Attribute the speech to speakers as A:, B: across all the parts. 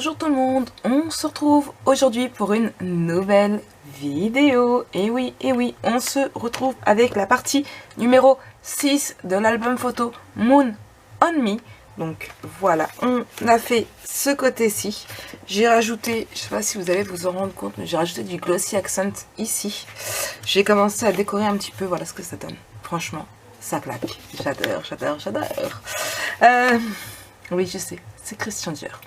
A: Bonjour tout le monde, on se retrouve aujourd'hui pour une nouvelle vidéo. Et oui, on se retrouve avec la partie numéro 6 de l'album photo Moon on Me. Donc voilà, on a fait ce côté-ci. J'ai rajouté, je sais pas si vous allez vous en rendre compte, mais j'ai rajouté du glossy accent ici. J'ai commencé à décorer un petit peu, voilà ce que ça donne. Franchement, ça claque. J'adore. Oui, je sais, c'est Christian Dior.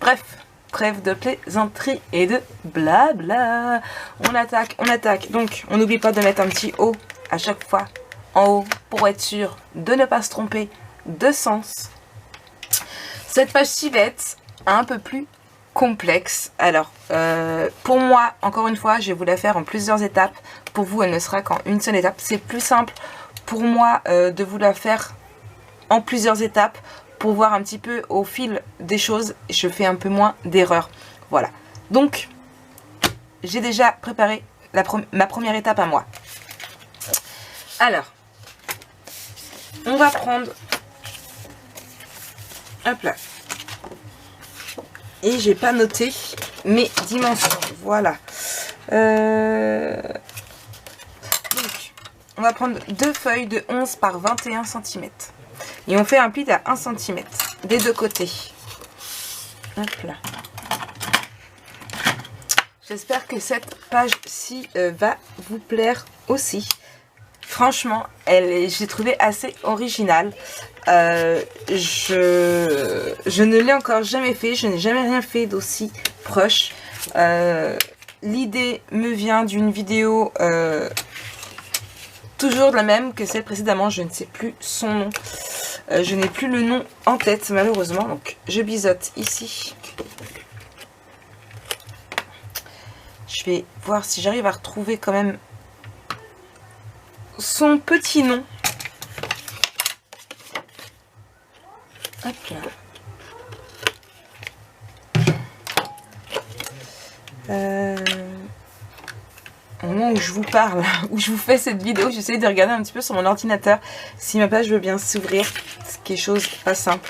A: Bref, trêve de plaisanterie et de blabla. On attaque. Donc, on n'oublie pas de mettre un petit O à chaque fois en haut pour être sûr de ne pas se tromper de sens. Cette page-ci va être un peu plus complexe. Alors, pour moi, encore une fois, je vais vous la faire en plusieurs étapes. Pour vous, elle ne sera qu'en une seule étape. C'est plus simple pour moi de vous la faire en plusieurs étapes. Pour voir un petit peu au fil des choses, je fais un peu moins d'erreurs. Voilà. Donc, j'ai déjà préparé ma première étape à moi. Alors, on va prendre... Hop là. Et j'ai pas noté mes dimensions. Voilà. Donc, on va prendre deux feuilles de 11 par 21 cm. Et on fait un pli à 1 cm des deux côtés. Hop là. J'espère que cette page-ci va vous plaire aussi. Franchement, j'ai trouvé assez originale. Je ne l'ai encore jamais fait. Je n'ai jamais rien fait d'aussi proche. L'idée me vient d'une vidéo toujours de la même que celle précédemment. Je ne sais plus son nom. Je n'ai plus le nom en tête malheureusement, donc je biseaute ici. Je vais voir si j'arrive à retrouver quand même son petit nom. Hop là. Au moment où je vous parle, où je vous fais cette vidéo, j'essaie de regarder un petit peu sur mon ordinateur si ma page veut bien s'ouvrir, ce qui est chose pas simple.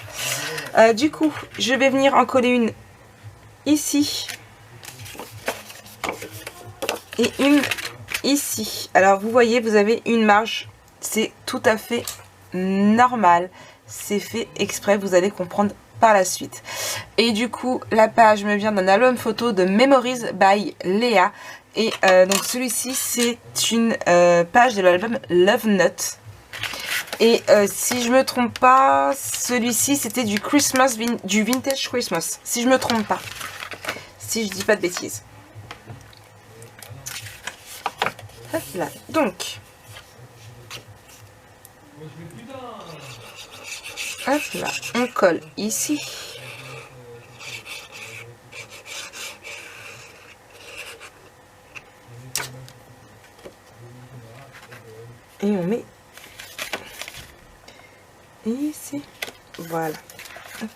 A: Du coup, je vais venir en coller une ici et une ici. Alors vous voyez, vous avez une marge, c'est tout à fait normal, c'est fait exprès, vous allez comprendre par la suite. Et du coup, la page me vient d'un album photo de Memories by Léa. Et donc celui-ci, c'est une page de l'album Love Note. Et si je me trompe pas, celui-ci, c'était du Christmas, du Vintage Christmas. Si je me trompe pas. Si je dis pas de bêtises. Hop là. Donc. Hop là. On colle ici. Et on met ici. Voilà. Hop.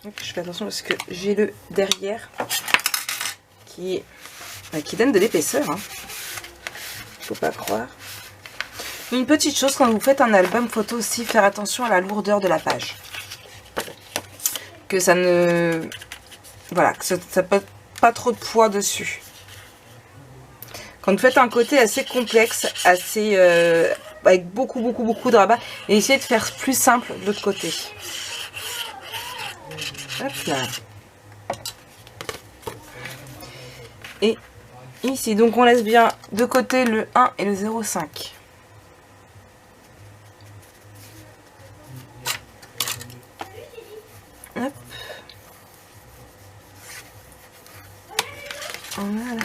A: Donc, je fais attention parce que j'ai le derrière qui donne de l'épaisseur. Hein. Faut pas croire. Une petite chose quand vous faites un album photo aussi, faire attention à la lourdeur de la page. Que ça ne... Voilà, que ça peut pas trop de poids dessus. Quand vous faites un côté assez complexe, assez... avec beaucoup de rabat, et essayez de faire plus simple de l'autre côté. Hop là. Et ici, donc on laisse bien de côté le 1 et le 0,5. Hop. Voilà.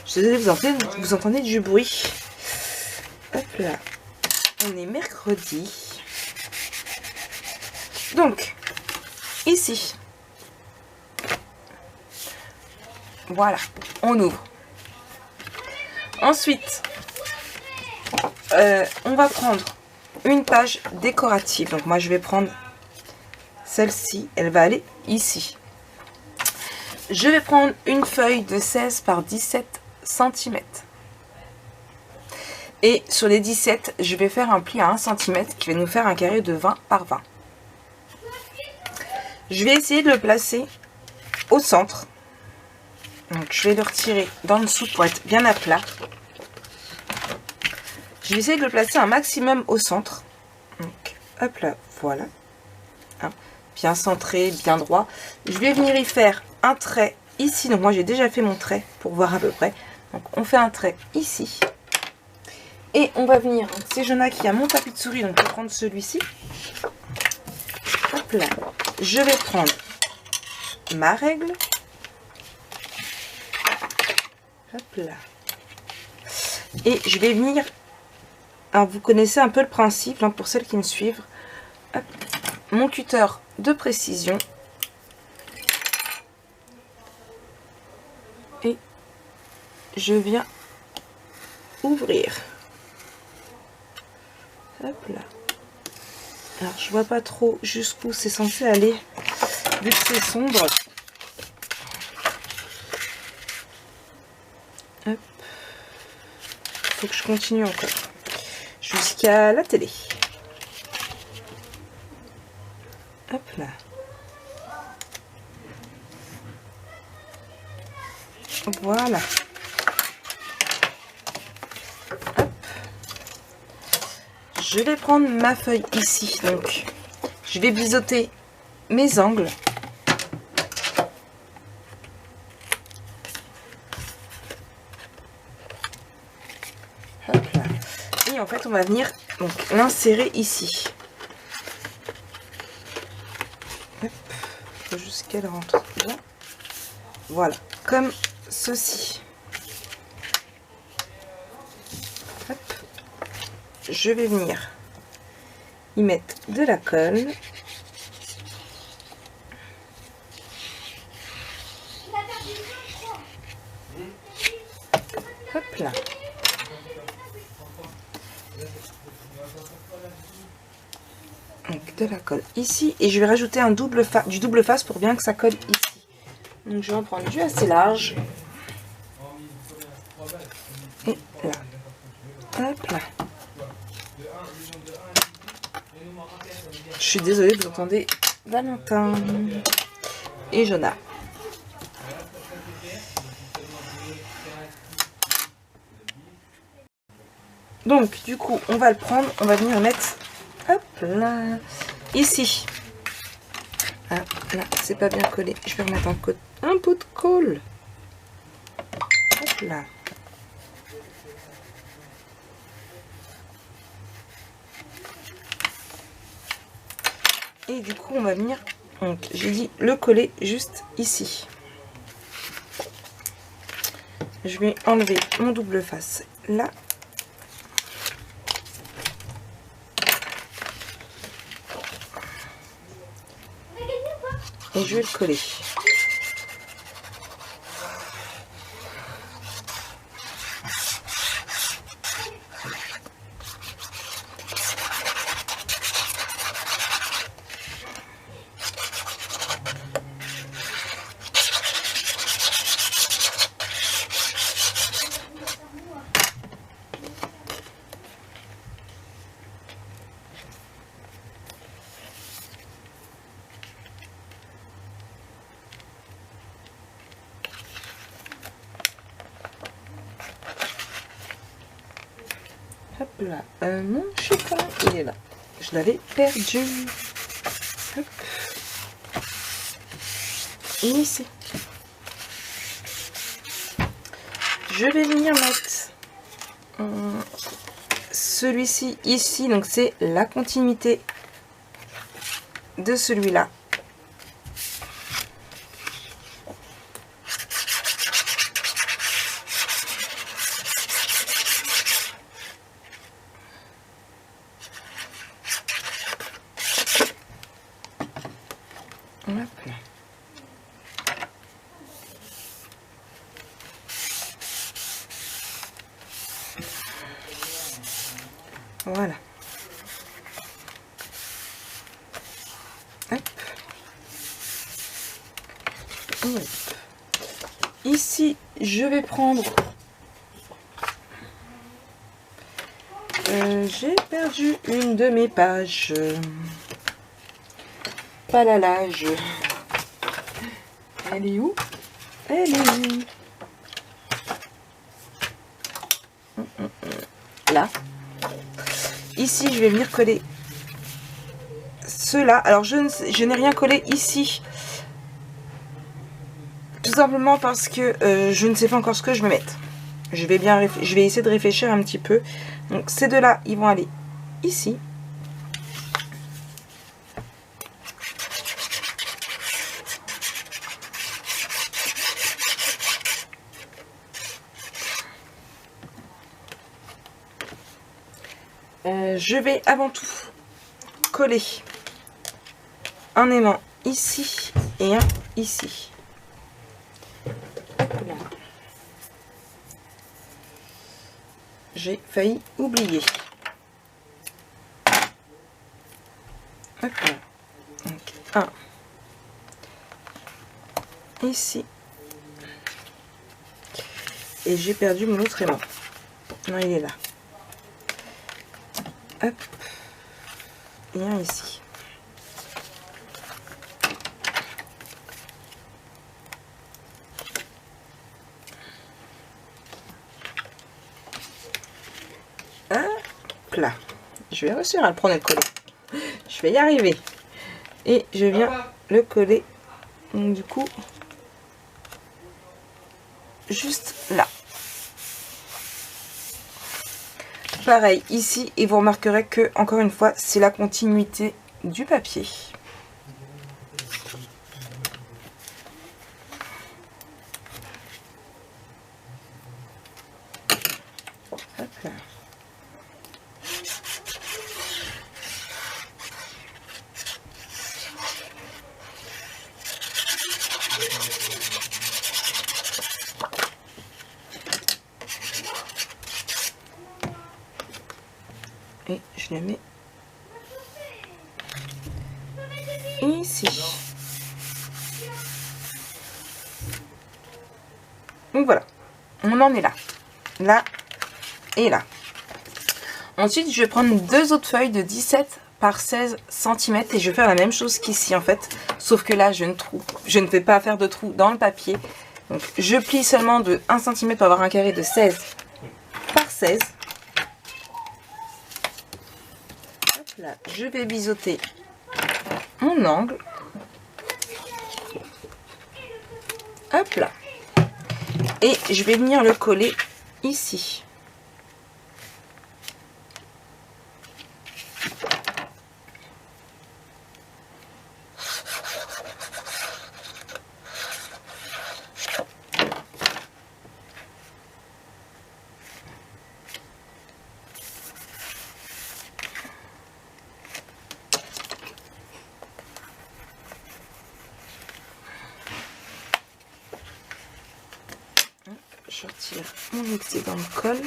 A: Je suis désolée, vous entendez du bruit. Hop là. On est mercredi. Donc, ici. Voilà, on ouvre. Ensuite, on va prendre une page décorative. Donc moi je vais prendre celle-ci, elle va aller ici. Je vais prendre une feuille de 16 par 17 cm. Et sur les 17, je vais faire un pli à 1 cm qui va nous faire un carré de 20 par 20. Je vais essayer de le placer au centre. Donc je vais le retirer dans le dessous pour être bien à plat. Je vais essayer de le placer un maximum au centre. Donc hop là, voilà. Hein, bien centré, bien droit. Je vais venir y faire un trait ici. Donc moi j'ai déjà fait mon trait pour voir à peu près. Donc on fait un trait ici. Et on va venir, c'est Jonah qui a mon tapis de souris, donc je vais prendre celui-ci. Hop là. Je vais prendre ma règle. Hop là. Et je vais venir, alors vous connaissez un peu le principe, hein, pour celles qui me suivent. Hop, mon cutter de précision. Et je viens ouvrir. Hop là. Alors je vois pas trop jusqu'où c'est censé aller, vu que c'est sombre. Hop. Faut que je continue encore. Jusqu'à la télé. Hop là. Voilà. Hop. Je vais prendre ma feuille ici. Donc, je vais biseauter mes angles. Hop là. Et en fait, on va venir l'insérer ici. Hop. Faut juste qu'elle rentre là. Voilà. Comme ceci. Hop. Je vais venir y mettre de la colle. Hop là. Donc de la colle ici et je vais rajouter un du double face pour bien que ça colle ici. Donc je vais en prendre du assez large. Et là. Hop là. Je suis désolée, vous entendez Valentin et Jonah. Donc du coup on va le prendre, on va venir le mettre hop là ici. Ah là c'est pas bien collé, je vais remettre un pot de colle. Hop là. Et du coup on va venir, donc j'ai dit le coller juste ici. Je vais enlever mon double face là. Et je vais le coller. Hop là, mon chiffon, il est là. Je l'avais perdu. Hop. Ici. Je vais venir mettre celui-ci ici, donc c'est la continuité de celui-là. Hop là. Voilà. Hop. ici, je vais prendre... j'ai perdu une de mes pages. Pas la lage. Elle est où? Elle est où? Là. Ici, je vais venir coller cela. Alors, je n'ai rien collé ici. Tout simplement parce que je ne sais pas encore ce que je vais mettre. Je vais essayer de réfléchir un petit peu. Donc, ces deux-là, ils vont aller ici. Je vais avant tout coller un aimant ici et un ici. J'ai failli oublier. Hop là. Donc, un ici. Et j'ai perdu mon autre aimant. Non, il est là. Hop. Et un ici. Hop là. Je vais réussir à le prendre et le coller. Je vais y arriver. Et je viens le coller. Donc, du coup, juste là. Pareil ici, et vous remarquerez que, encore une fois, c'est la continuité du papier. Hop là. Et je le mets ici. Donc voilà, on en est là. Là et là. Ensuite, je vais prendre deux autres feuilles de 17 par 16 cm et je vais faire la même chose qu'ici en fait. Sauf que là, je ne vais pas faire de trou dans le papier. Donc, je plie seulement de 1 cm pour avoir un carré de 16 par 16. Là, je vais biseauter mon angle. Hop là. Et je vais venir le coller ici. Je retire mon excédent de colle.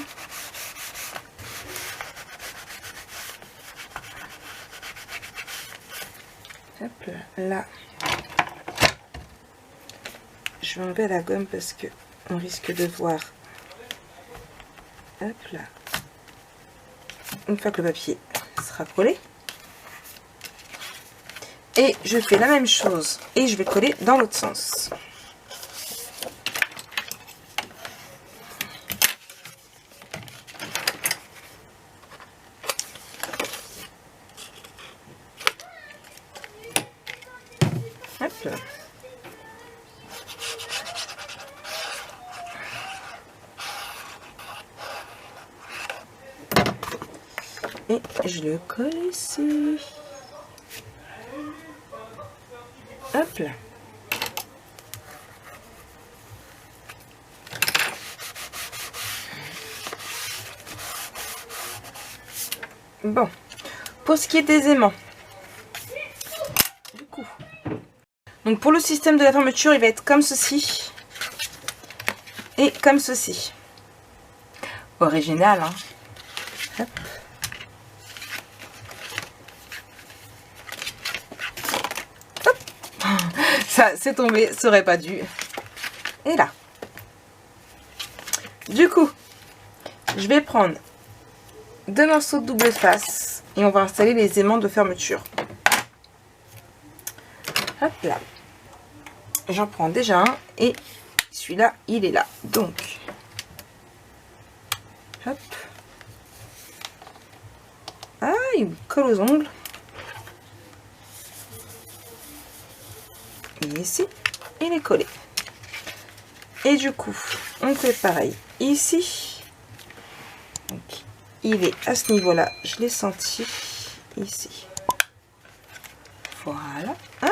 A: Hop là, là. Je vais enlever la gomme parce que on risque de voir. Hop là. Une fois que le papier sera collé. Et je fais la même chose. Et je vais coller dans l'autre sens. Hop là. Et je le colle ici. Hop là. Bon, pour ce qui est des aimants, du coup, donc pour le système de la fermeture, il va être comme ceci et comme ceci. Original, hein. Hop. Hop. Ça, c'est tombé, ça aurait pas dû. Et là. Du coup, je vais prendre 2 morceaux de double face et on va installer les aimants de fermeture. Hop là. J'en prends déjà un et celui-là, il est là. Donc, hop. Ah, il me colle aux ongles. Et ici, il est collé. Et du coup, on fait pareil ici. Donc, il est à ce niveau-là. Je l'ai senti ici. Voilà. Ah,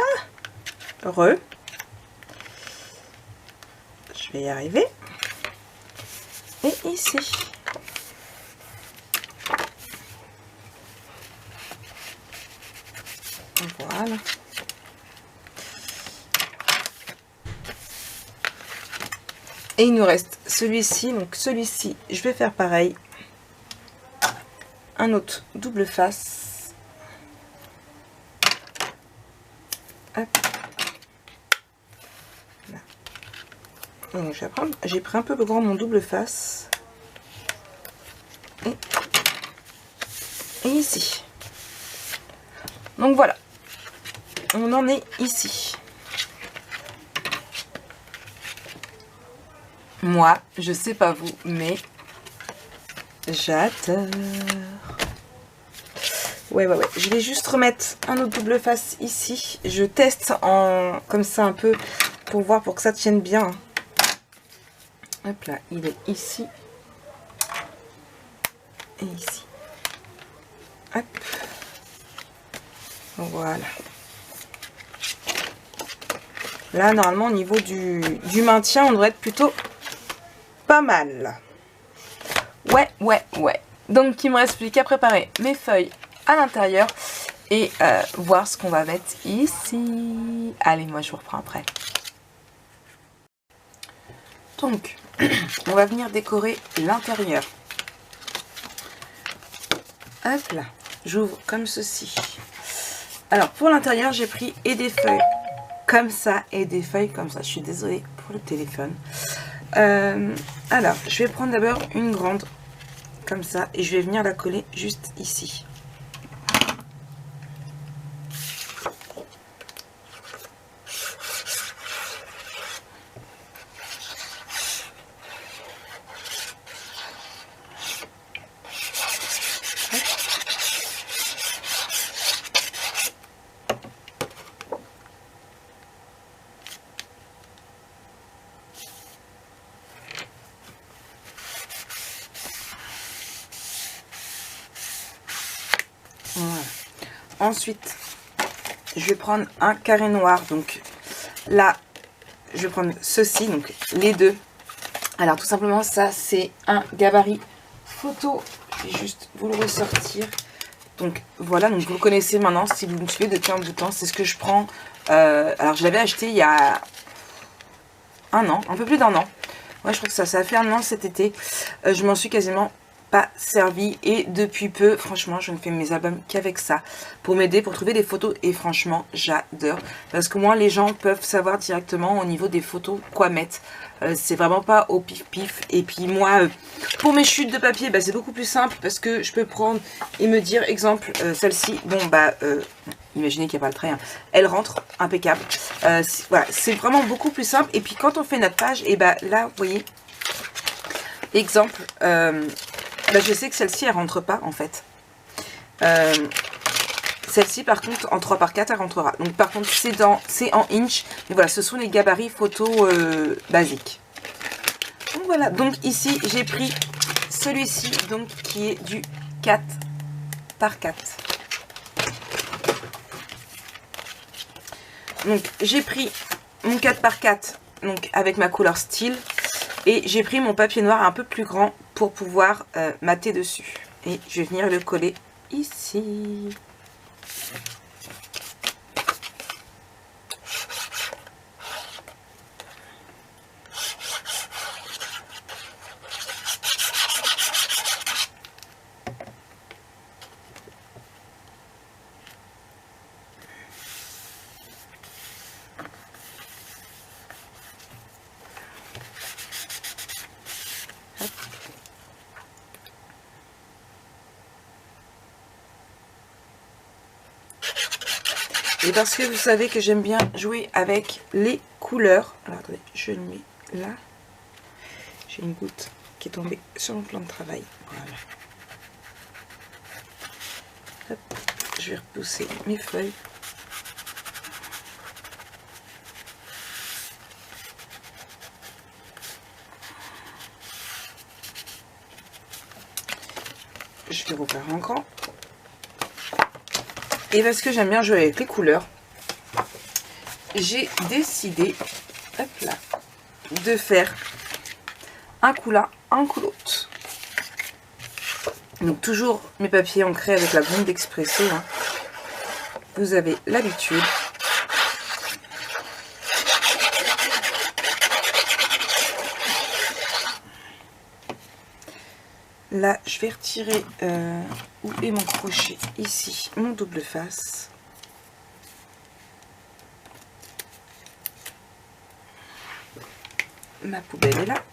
A: heureux. Je vais y arriver. Et ici. Voilà. Et il nous reste celui-ci. Donc celui-ci, je vais faire pareil. Un autre double face. Hop. Là. Donc j'ai pris un peu grand mon double face. Et ici. Donc voilà. On en est ici. Moi, je sais pas vous, mais j'adore. Ouais. Je vais juste remettre un autre double face ici. Je teste en comme ça un peu pour voir, pour que ça tienne bien. Hop là, il est ici. Et ici. Hop. Voilà. Là, normalement, au niveau du maintien, on devrait être plutôt pas mal. Ouais. Donc, il me reste plus qu'à préparer mes feuilles à l'intérieur et voir ce qu'on va mettre ici. Allez, moi, je vous reprends après. Donc, on va venir décorer l'intérieur. Hop là, j'ouvre comme ceci. Alors, pour l'intérieur, j'ai pris et des feuilles comme ça et des feuilles comme ça. Je suis désolée pour le téléphone. Alors, je vais prendre d'abord une grande comme ça et je vais venir la coller juste ici. Voilà. Ensuite, je vais prendre un carré noir. Donc là, je vais prendre ceci, donc les deux. Alors tout simplement, ça c'est un gabarit photo. Je vais juste vous le ressortir. Donc voilà, donc vous le connaissez maintenant si vous me suivez depuis un bout de temps. C'est ce que je prends. Alors je l'avais acheté il y a un an, un peu plus d'un an. Ouais, je crois que ça a fait un an cet été. Je m'en suis quasiment pas servi et depuis peu, franchement, je ne fais mes albums qu'avec ça pour m'aider, pour trouver des photos et franchement, j'adore parce que moi, les gens peuvent savoir directement au niveau des photos quoi mettre. C'est vraiment pas au pif-pif. Et puis moi, pour mes chutes de papier, bah, c'est beaucoup plus simple parce que je peux prendre et me dire, exemple, celle-ci, bon, bah, imaginez qu'il n'y a pas le trait, hein, elle rentre impeccable. Voilà, c'est vraiment beaucoup plus simple. Et puis quand on fait notre page, et bah là, vous voyez, exemple, bah, je sais que celle-ci, elle rentre pas en fait. Celle-ci, par contre, en 3x4, elle rentrera. Donc, par contre, c'est en inch. Mais voilà, ce sont les gabarits photos basiques. Donc, voilà. Donc, ici, j'ai pris celui-ci, donc, qui est du 4x4. Donc, j'ai pris mon 4x4, donc, avec ma couleur style. Et j'ai pris mon papier noir un peu plus grand pour pouvoir mater dessus. Et je vais venir le coller ici. Hop. Et parce que vous savez que j'aime bien jouer avec les couleurs. Alors attendez, je le mets là. J'ai une goutte qui est tombée sur mon plan de travail. Voilà. Hop, je vais repousser mes feuilles. Je vais refaire en grand. Et parce que j'aime bien jouer avec les couleurs, j'ai décidé, hop là, de faire un coup là, un coup l'autre. Donc toujours mes papiers ancrés avec la gomme d'Expresso. Hein. Vous avez l'habitude. Là, je vais retirer où est mon crochet. Ici, mon double face. Ma poubelle est là.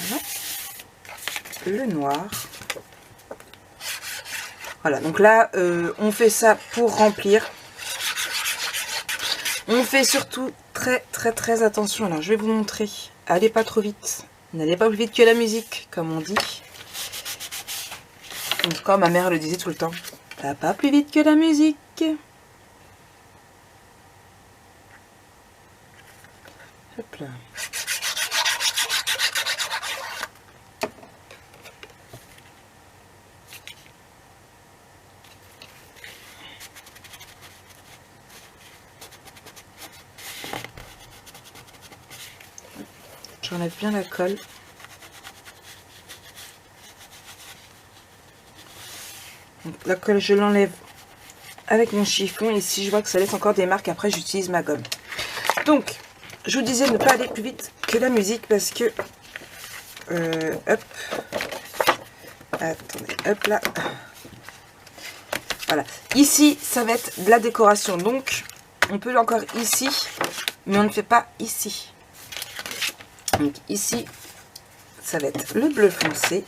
A: Voilà. Le noir. Voilà, donc là, on fait ça pour remplir. On fait surtout très attention. Alors, je vais vous montrer. Allez pas trop vite. N'allez pas plus vite que la musique, comme on dit. En tout cas, ma mère le disait tout le temps. Pas plus vite que la musique. Hop là. J'enlève bien la colle. Donc, la colle, je l'enlève avec mon chiffon. Et si je vois que ça laisse encore des marques, après, j'utilise ma gomme. Donc, je vous disais ne pas aller plus vite que la musique parce que... hop. Attendez, hop là. Voilà. Ici, ça va être de la décoration. Donc, on peut encore ici, mais on ne fait pas ici. Donc ici, ça va être le bleu foncé.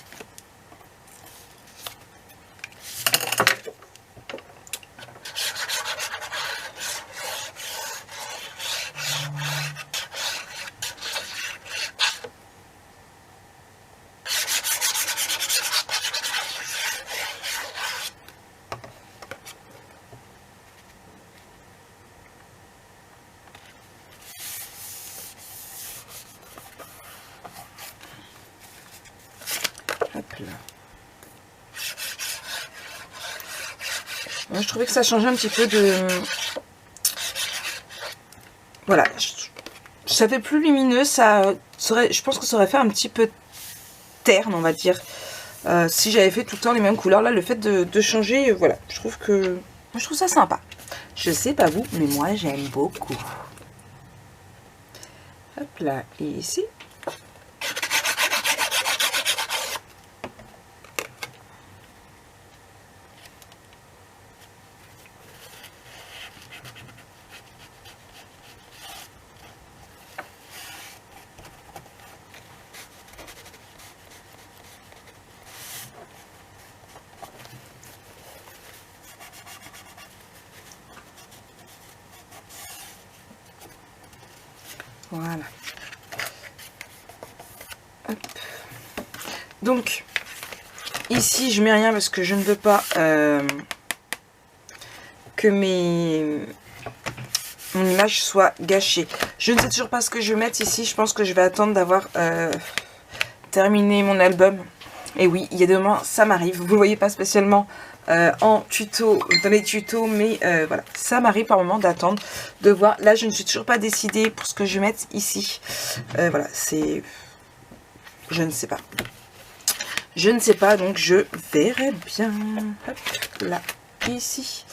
A: Hop là. Moi, je trouvais que ça changeait un petit peu de... Voilà. Ça fait plus lumineux. Ça serait, je pense que ça aurait fait un petit peu terne, on va dire. Si j'avais fait tout le temps les mêmes couleurs. Là, le fait de changer, voilà. Je trouve que... Moi, je trouve ça sympa. Je sais pas vous, mais moi, j'aime beaucoup. Hop là. Et ici... Voilà. Hop. Donc, ici, je mets rien parce que je ne veux pas que mon image soit gâchée. Je ne sais toujours pas ce que je vais mettre ici. Je pense que je vais attendre d'avoir terminé mon album. Et oui, il y a demain, ça m'arrive. Vous ne le voyez pas spécialement en tuto, dans les tutos, mais voilà, ça m'arrive par moment d'attendre, de voir. Là, je ne suis toujours pas décidée pour ce que je vais mettre ici. Voilà, c'est... Je ne sais pas. Je ne sais pas, donc je verrai bien. Hop, là, ici.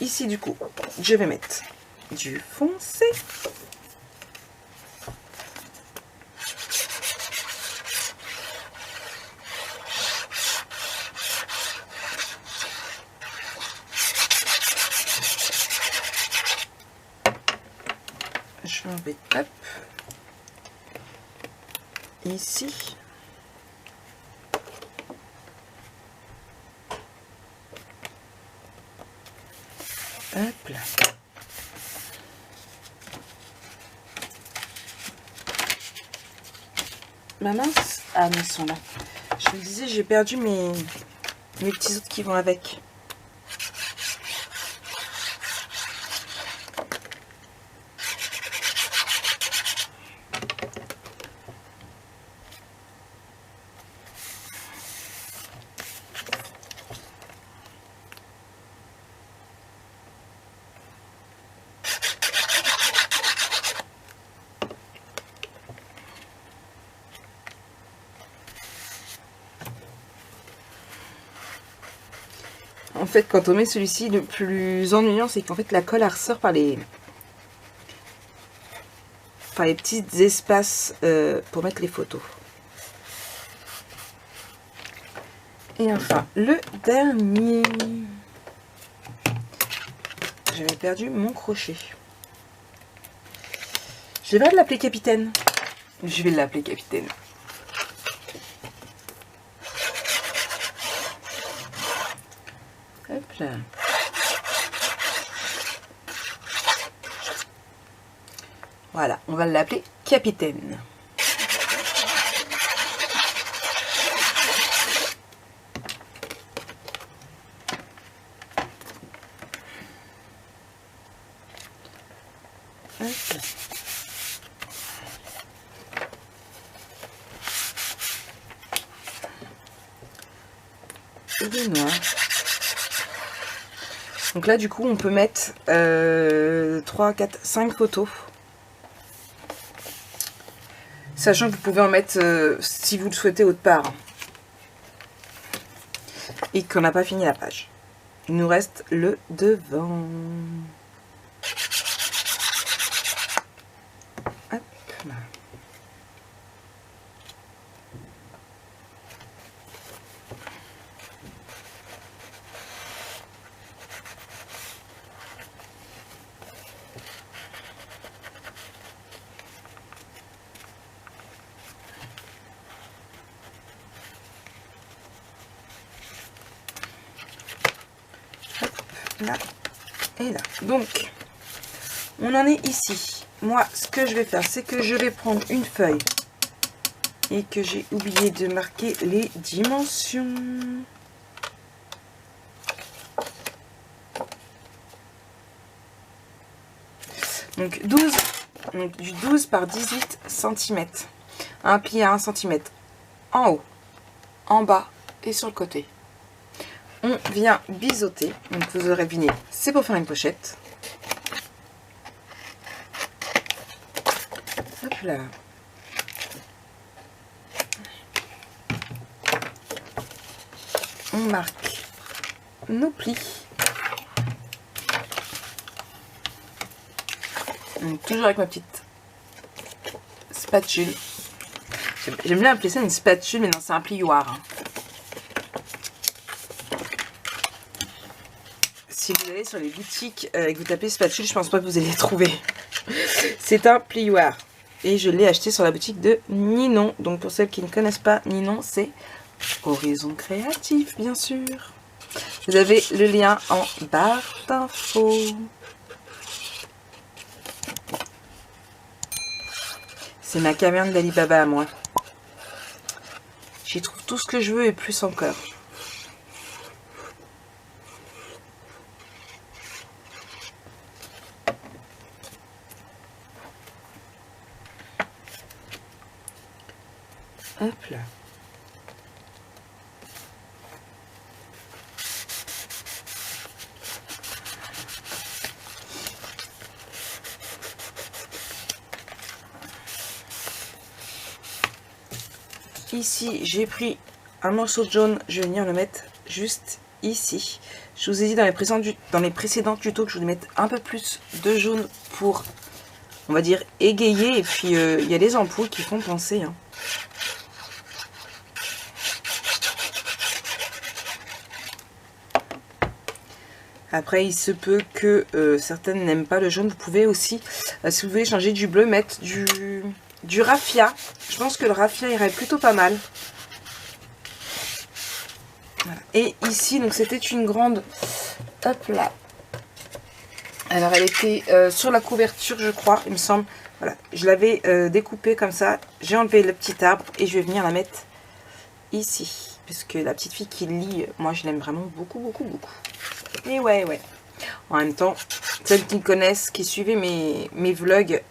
A: Ici, du coup, je vais mettre du foncé. Je vais, hop, ici. Hop là. Ma mince. Ah mais ils sont là. Je me disais, j'ai perdu mes petits autres qui vont avec. En fait, quand on met celui-ci, le plus ennuyant, c'est qu'en fait, la colle, elle ressort par les petits espaces pour mettre les photos. Et enfin, le dernier. J'avais perdu mon crochet. Je vais l'appeler Capitaine. Je vais l'appeler Capitaine. Hop là. Voilà, on va l'appeler Capitaine. Hop. Et des noirs. Donc là, du coup, on peut mettre 3, 4, 5 photos. Sachant que vous pouvez en mettre, si vous le souhaitez, autre part. Et qu'on n'a pas fini la page. Il nous reste le devant. Hop là. Là et là. Donc, on en est ici. Moi, ce que je vais faire, c'est que je vais prendre une feuille et que j'ai oublié de marquer les dimensions. Donc, du 12 par 18 cm. Un pli à 1 cm en haut, en bas et sur le côté. On vient biseauter, donc vous aurez deviné, c'est pour faire une pochette. Hop là. On marque nos plis. Donc, toujours avec ma petite spatule. J'aime bien appeler ça une spatule, mais non, c'est un plioir. Hein. Si vous allez sur les boutiques et que vous tapez spatule, je pense pas que vous allez les trouver. C'est un plioir. Et je l'ai acheté sur la boutique de Ninon. Donc pour celles qui ne connaissent pas Ninon, c'est Horizon Créatif, bien sûr. Vous avez le lien en barre d'infos. C'est ma caverne d'Alibaba à moi. J'y trouve tout ce que je veux et plus encore. Hop là. Ici, j'ai pris un morceau de jaune, je vais venir le mettre juste ici. Je vous ai dit dans les précédents tutos que je voulais mettre un peu plus de jaune pour, on va dire, égayer. Et puis, il y a les ampoules qui font penser. Hein. Après, il se peut que certaines n'aiment pas le jaune. Vous pouvez aussi, si vous voulez changer du bleu, mettre du raffia. Je pense que le raffia irait plutôt pas mal. Voilà. Et ici, donc c'était une grande, hop là, Alors elle était sur la couverture je crois, il me semble. Voilà, je l'avais découpée comme ça. J'ai enlevé le petit arbre et je vais venir la mettre ici. Parce que la petite fille qui lit, moi je l'aime vraiment beaucoup, beaucoup, beaucoup. Et ouais. En même temps, celles qui me connaissent, qui suivaient mes vlogs,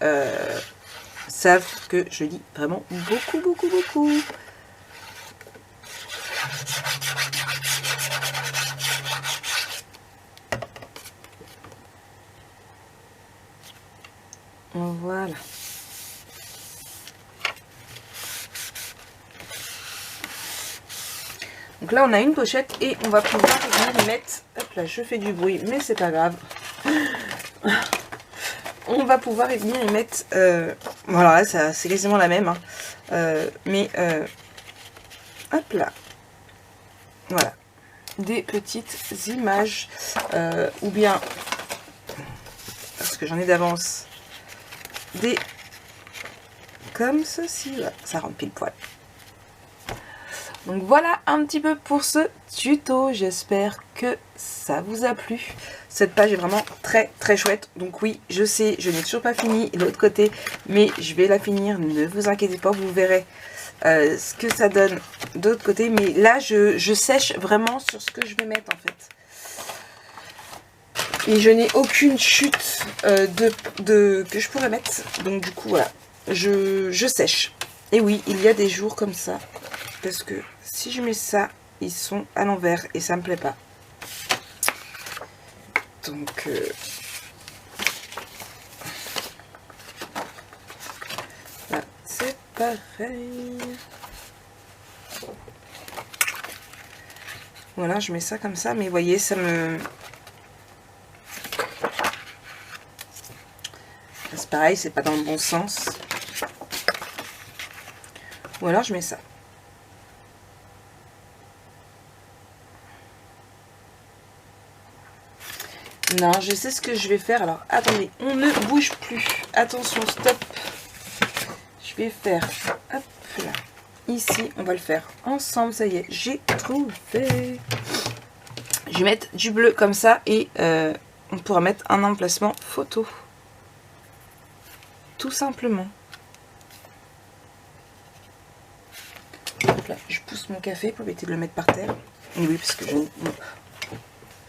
A: savent que je lis vraiment beaucoup, beaucoup, beaucoup. Voilà. Donc là, on a une pochette et on va pouvoir venir y mettre... Hop là, je fais du bruit, mais c'est pas grave. On va pouvoir venir y mettre... voilà, c'est quasiment la même. Hein. Hop là. Voilà. Des petites images. Ou bien... Parce que j'en ai d'avance... Des... Comme ceci. Là. Ça rentre pile poil. Donc voilà un petit peu pour ce tuto, j'espère que ça vous a plu. Cette page est vraiment très très chouette, donc oui, je sais, je n'ai toujours pas fini de l'autre côté, mais je vais la finir, ne vous inquiétez pas, vous verrez ce que ça donne de l'autre côté. Mais là, je sèche vraiment sur ce que je vais mettre en fait. Et je n'ai aucune chute que je pourrais mettre, donc du coup voilà, je sèche. Et oui, il y a des jours comme ça, parce que si je mets ça, ils sont à l'envers et ça me plaît pas. Donc là, c'est pareil. Voilà, je mets ça comme ça, mais vous voyez, ça me... C'est pareil, c'est pas dans le bon sens. Ou alors je mets ça. Non, je sais ce que je vais faire. Alors, attendez, on ne bouge plus. Attention, stop. Je vais faire, hop là. Ici, on va le faire ensemble. Ça y est, j'ai trouvé. Je vais mettre du bleu comme ça et on pourra mettre un emplacement photo. Tout simplement. Donc là, je pousse mon café pour éviter de le mettre par terre. Et oui, parce que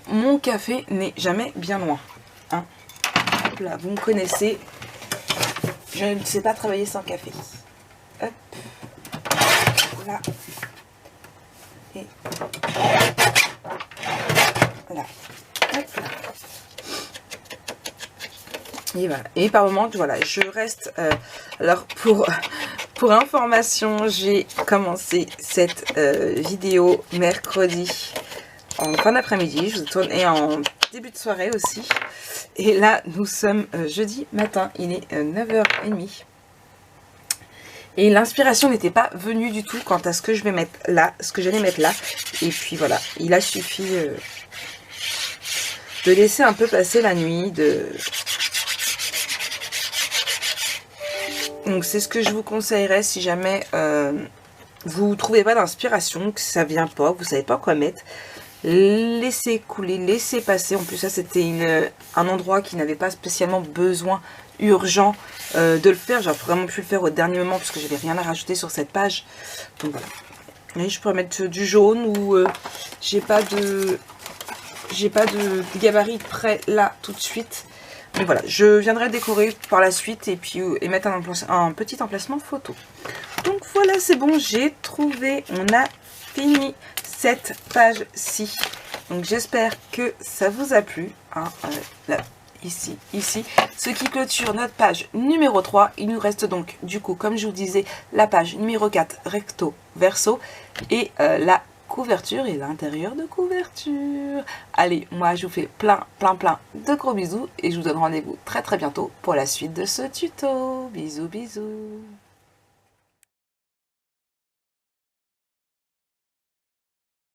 A: mon café n'est jamais bien loin. Hein. Hop là, vous me connaissez. Je ne sais pas travailler sans café. Hop. Là. Et là. Hop là. Et voilà. Et par moment, voilà, je reste... alors, pour information, j'ai commencé cette vidéo mercredi en fin d'après-midi. Je vous tourne et en début de soirée aussi. Et là, nous sommes jeudi matin. Il est 9h30. Et l'inspiration n'était pas venue du tout quant à ce que je vais mettre là, ce que j'allais mettre là. Et puis voilà, il a suffi de laisser un peu passer la nuit, Donc c'est ce que je vous conseillerais si jamais vous ne trouvez pas d'inspiration, que ça vient pas, que vous savez pas quoi mettre. Laissez couler, laissez passer. En plus ça c'était un endroit qui n'avait pas spécialement besoin urgent de le faire. J'aurais vraiment pu le faire au dernier moment parce que j'avais rien à rajouter sur cette page. Donc voilà. Et je pourrais mettre du jaune ou j'ai pas de gabarit prêt là tout de suite. Mais voilà, je viendrai décorer par la suite et puis mettre un petit emplacement photo. Donc voilà, c'est bon, j'ai trouvé, on a fini cette page-ci. Donc j'espère que ça vous a plu. Hein, là, ici. Ce qui clôture notre page numéro 3. Il nous reste donc, du coup, comme je vous disais, la page numéro 4, recto, verso, et la couverture et l'intérieur de couverture. Allez, moi je vous fais plein de gros bisous et je vous donne rendez-vous très bientôt pour la suite de ce tuto. Bisous.